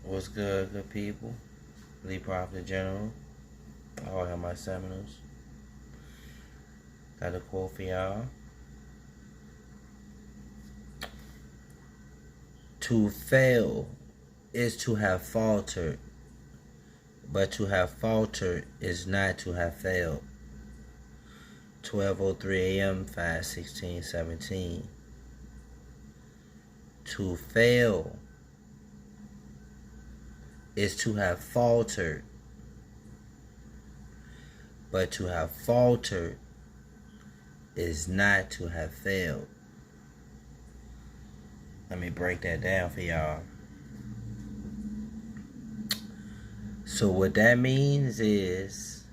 What's good people? Lee Prophet General. I all have my seminals. Got a quote for y'all. To fail is to have faltered, but to have faltered is not to have failed. 12:03 a.m. 5/16/17. To fail is to have faltered, but to have faltered is not to have failed. Let me break that down for y'all. So what that means is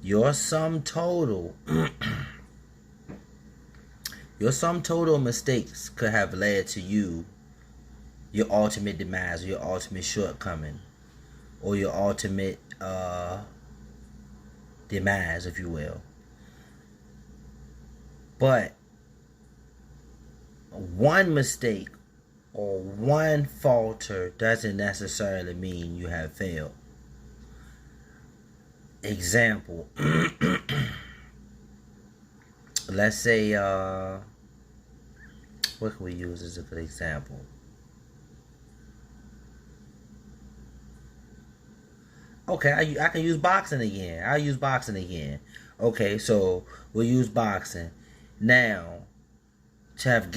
your sum total mistakes could have led to your ultimate demise, or your ultimate shortcoming, or your ultimate demise, if you will. But one mistake or one falter doesn't necessarily mean you have failed. Example. Let's say, what can we use as a good example? Okay, I can use boxing again. I'll use boxing again. Okay, so we'll use boxing. Now, to have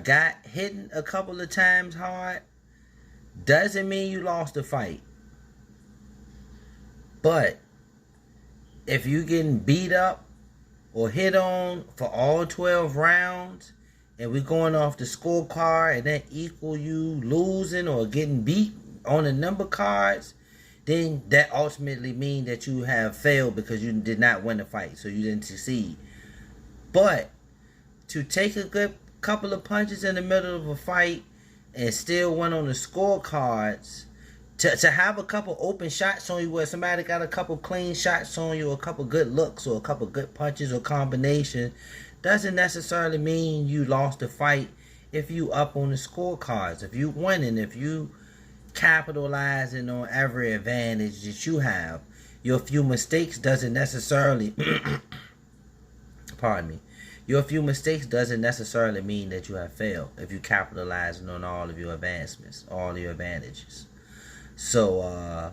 got hit a couple of times hard doesn't mean you lost the fight. But if you getting beat up or hit on for all 12 rounds and we're going off the scorecard and that equal you losing or getting beat on the number cards, then that ultimately means that you have failed because you did not win the fight, so you didn't succeed. But to take a good couple of punches in the middle of a fight and still win on the scorecards, to have a couple open shots on you where somebody got a couple clean shots on you, or a couple good looks, or a couple good punches or combination, doesn't necessarily mean you lost the fight if you up on the scorecards. If you winning, if you capitalizing on every advantage that you have, your few mistakes doesn't necessarily pardon me. Your few mistakes doesn't necessarily mean that you have failed if you capitalizing on all of your advancements, all of your advantages. So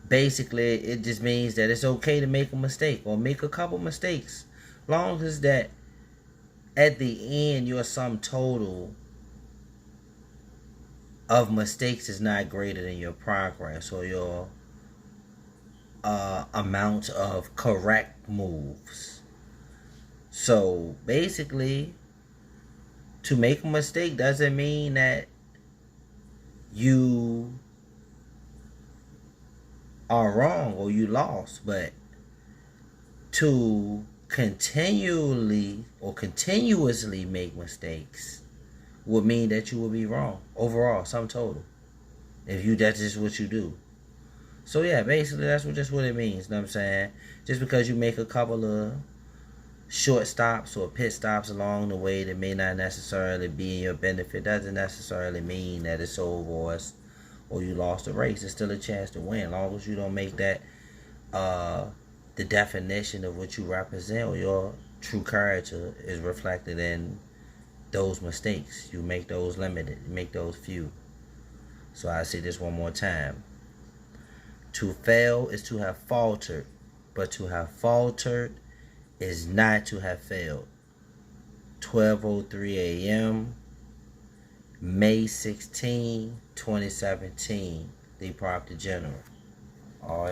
basically it just means that it's okay to make a mistake or make a couple mistakes, long as that at the end your sum total of mistakes is not greater than your progress or your amount of correct moves. So basically, to make a mistake doesn't mean that you are wrong or you lost, but to continually or continuously make mistakes would mean that you will be wrong overall, sum total, if that's just what you do. So yeah, basically that's just what it means. You know what I'm saying? Just because you make a couple of short stops or pit stops along the way that may not necessarily be in your benefit doesn't necessarily mean that it's over or you lost the race. It's still a chance to win, as long as you don't make that the definition of what you represent or your true character is reflected in those mistakes. You make those limited, you make those few. So I say this one more time. To fail is to have faltered, but to have faltered is not to have failed. 12:03 a.m. May 16, 2017. Lee Prophet General. All